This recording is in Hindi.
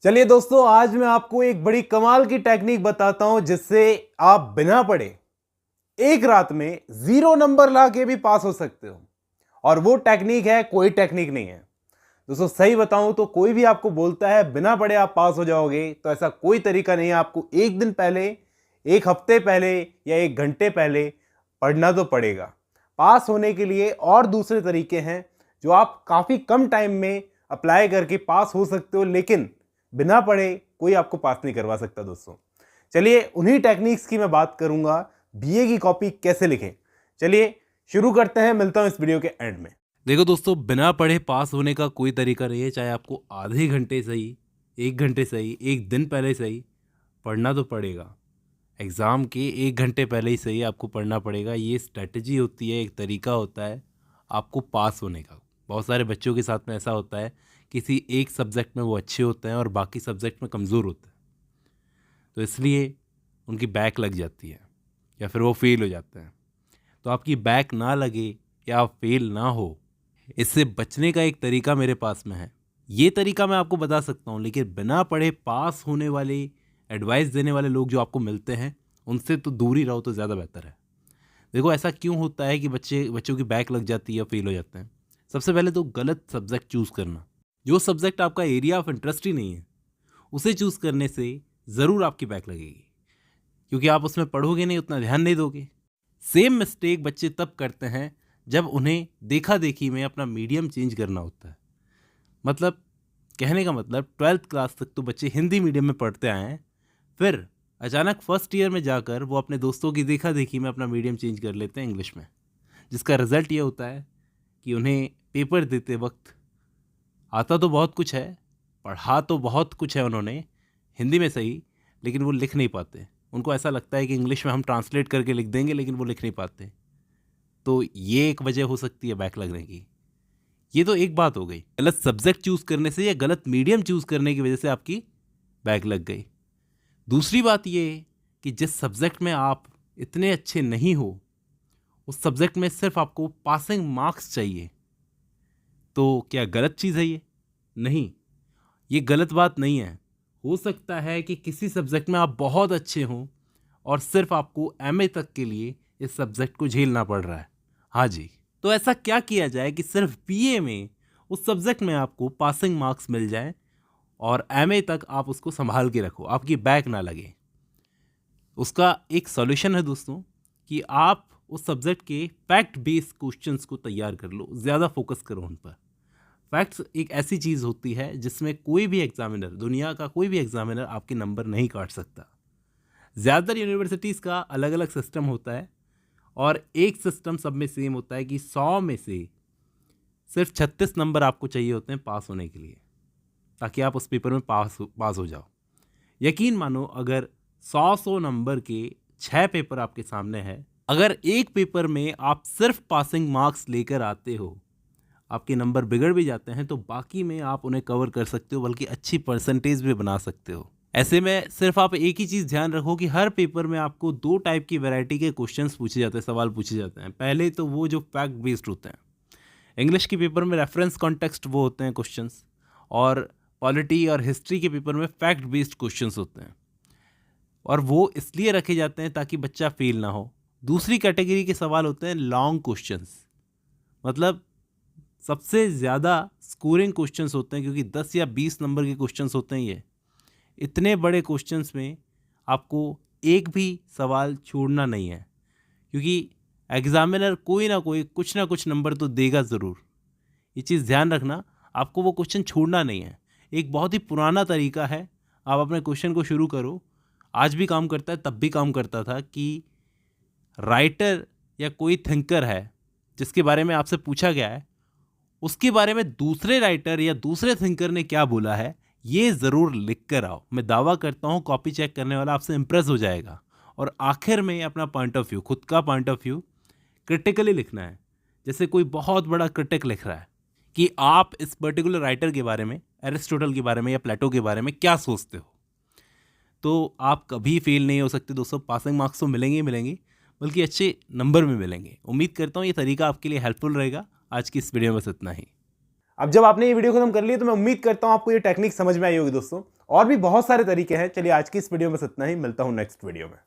चलिए दोस्तों, आज मैं आपको एक बड़ी कमाल की टेक्निक बताता हूं जिससे आप बिना पढ़े एक रात में 0 नंबर ला के भी पास हो सकते हो। और वो टेक्निक है, कोई टेक्निक नहीं है दोस्तों। सही बताऊं तो कोई भी आपको बोलता है बिना पढ़े आप पास हो जाओगे, तो ऐसा कोई तरीका नहीं है। आपको एक दिन पहले, एक हफ्ते पहले या एक घंटे पहले पढ़ना तो पड़ेगा। पास होने के लिए और दूसरे तरीके हैं जो आप काफी कम टाइम में अप्लाई करके पास हो सकते हो, लेकिन बिना पढ़े कोई आपको पास नहीं करवा सकता दोस्तों। चलिए उन्हीं टेक्निक्स की मैं बात करूंगा, बीए की कॉपी कैसे लिखें। चलिए शुरू करते हैं, मिलता हूं इस वीडियो के एंड में। देखो दोस्तों, बिना पढ़े पास होने का कोई तरीका नहीं है। चाहे आपको आधे घंटे सही, 1 घंटे सही, एक दिन पहले सही, पढ़ना तो पड़ेगा। एग्ज़ाम के 1 घंटे पहले ही सही आपको पढ़ना पड़ेगा। ये स्ट्रेटजी होती है, एक तरीका होता है आपको पास होने का। बहुत सारे बच्चों के साथ में ऐसा होता है, किसी एक सब्जेक्ट में वो अच्छे होते हैं और बाकी सब्जेक्ट में कमज़ोर होते हैं, तो इसलिए उनकी बैक लग जाती है या फिर वो फेल हो जाते हैं। तो आपकी बैक ना लगे या आप फेल ना हो, इससे बचने का एक तरीका मेरे पास में है। ये तरीका मैं आपको बता सकता हूँ, लेकिन बिना पढ़े पास होने वाले एडवाइस देने वाले लोग जो आपको मिलते हैं उनसे तो दूर ही रहो तो ज़्यादा बेहतर है। देखो, ऐसा क्यों होता है कि बच्चों की बैक लग जाती है या फेल हो जाते हैं? सबसे पहले तो गलत सब्जेक्ट चूज़ करना। जो सब्जेक्ट आपका एरिया ऑफ इंटरेस्ट ही नहीं है, उसे चूज़ करने से ज़रूर आपकी बैक लगेगी, क्योंकि आप उसमें पढ़ोगे नहीं, उतना ध्यान नहीं दोगे। सेम मिस्टेक बच्चे तब करते हैं जब उन्हें देखा देखी में अपना मीडियम चेंज करना होता है। मतलब, कहने का मतलब 12th क्लास तक तो बच्चे हिंदी मीडियम में पढ़ते आए हैं, फिर अचानक फर्स्ट ईयर में जाकर वो अपने दोस्तों की देखा देखी में अपना मीडियम चेंज कर लेते हैं इंग्लिश में, जिसका रिज़ल्ट ये होता है कि उन्हें पेपर देते वक्त आता तो बहुत कुछ है, पढ़ा तो बहुत कुछ है उन्होंने हिंदी में सही, लेकिन वो लिख नहीं पाते। उनको ऐसा लगता है कि इंग्लिश में हम ट्रांसलेट करके लिख देंगे, लेकिन वो लिख नहीं पाते। तो ये एक वजह हो सकती है बैक लगने की। ये तो एक बात हो गई, गलत सब्जेक्ट चूज़ करने से या गलत मीडियम चूज़ करने की वजह से आपकी बैक लग गई। दूसरी बात ये कि जिस सब्जेक्ट में आप इतने अच्छे नहीं हो, उस सब्जेक्ट में सिर्फ आपको पासिंग मार्क्स चाहिए, तो क्या गलत चीज़ है ये? नहीं, ये गलत बात नहीं है। हो सकता है कि किसी सब्जेक्ट में आप बहुत अच्छे हों और सिर्फ आपको एमए तक के लिए इस सब्जेक्ट को झेलना पड़ रहा है। हाँ जी, तो ऐसा क्या किया जाए कि सिर्फ बीए में उस सब्जेक्ट में आपको पासिंग मार्क्स मिल जाए और एमए तक आप उसको संभाल के रखो, आपकी बैक ना लगे। उसका एक सॉल्यूशन है दोस्तों, कि आप उस सब्जेक्ट के फैक्ट बेस्ड क्वेश्चंस को तैयार कर लो, ज़्यादा फोकस करो उन पर। फैक्ट्स एक ऐसी चीज़ होती है जिसमें कोई भी एग्जामिनर, दुनिया का कोई भी एग्जामिनर आपके नंबर नहीं काट सकता। ज़्यादातर यूनिवर्सिटीज़ का अलग अलग सिस्टम होता है और एक सिस्टम सब में सेम होता है कि 100 में से सिर्फ 36 नंबर आपको चाहिए होते हैं पास होने के लिए, ताकि आप उस पेपर में पास हो जाओ। यकीन मानो, अगर 100 नंबर के 6 पेपर आपके सामने है, अगर एक पेपर में आप सिर्फ पासिंग मार्क्स लेकर आते हो, आपके नंबर बिगड़ भी जाते हैं, तो बाकी में आप उन्हें कवर कर सकते हो, बल्कि अच्छी परसेंटेज भी बना सकते हो। ऐसे में सिर्फ आप एक ही चीज़ ध्यान रखो कि हर पेपर में आपको 2 टाइप की वैरायटी के क्वेश्चंस पूछे जाते हैं, सवाल पूछे जाते हैं। पहले तो वो जो फैक्ट बेस्ड होते हैं, इंग्लिश के पेपर में रेफरेंस कॉन्टेक्स्ट वो होते हैं क्वेश्चंस, और पॉलिटी और हिस्ट्री के पेपर में फैक्ट बेस्ड क्वेश्चंस होते हैं, और वो इसलिए रखे जाते हैं ताकि बच्चा फेल ना हो। दूसरी कैटेगरी के सवाल होते हैं लॉन्ग क्वेश्चंस, मतलब सबसे ज़्यादा स्कोरिंग क्वेश्चंस होते हैं, क्योंकि 10 या 20 नंबर के क्वेश्चंस होते हैं। ये इतने बड़े क्वेश्चंस में आपको एक भी सवाल छोड़ना नहीं है, क्योंकि एग्जामिनर कोई ना कोई कुछ ना कुछ नंबर तो देगा ज़रूर। ये चीज़ ध्यान रखना, आपको वो क्वेश्चन छोड़ना नहीं है। एक बहुत ही पुराना तरीका है, आप अपने क्वेश्चन को शुरू करो, आज भी काम करता है, तब भी काम करता था, कि राइटर या कोई थिंकर है जिसके बारे में आपसे पूछा गया है, उसके बारे में दूसरे राइटर या दूसरे थिंकर ने क्या बोला है, ये ज़रूर लिख कर आओ। मैं दावा करता हूँ कॉपी चेक करने वाला आपसे इम्प्रेस हो जाएगा। और आखिर में अपना पॉइंट ऑफ व्यू, खुद का पॉइंट ऑफ व्यू क्रिटिकली लिखना है, जैसे कोई बहुत बड़ा क्रिटिक लिख रहा है कि आप इस पर्टिकुलर राइटर के बारे में, एरिस्टोटल के बारे में या प्लेटो के बारे में क्या सोचते हो। तो आप कभी फेल नहीं हो सकते दोस्तों। पासिंग मार्क्स तो मिलेंगे ही मिलेंगे, बल्कि अच्छे नंबर में मिलेंगे। उम्मीद करता हूँ ये तरीका आपके लिए हेल्पफुल रहेगा। आज की इस वीडियो में बस इतना ही। अब जब आपने ये वीडियो खत्म कर ली तो मैं उम्मीद करता हूं आपको ये टेक्निक समझ में आई होगी दोस्तों। और भी बहुत सारे तरीके हैं। चलिए आज की इस वीडियो में इतना ही, मिलता हूं नेक्स्ट वीडियो में।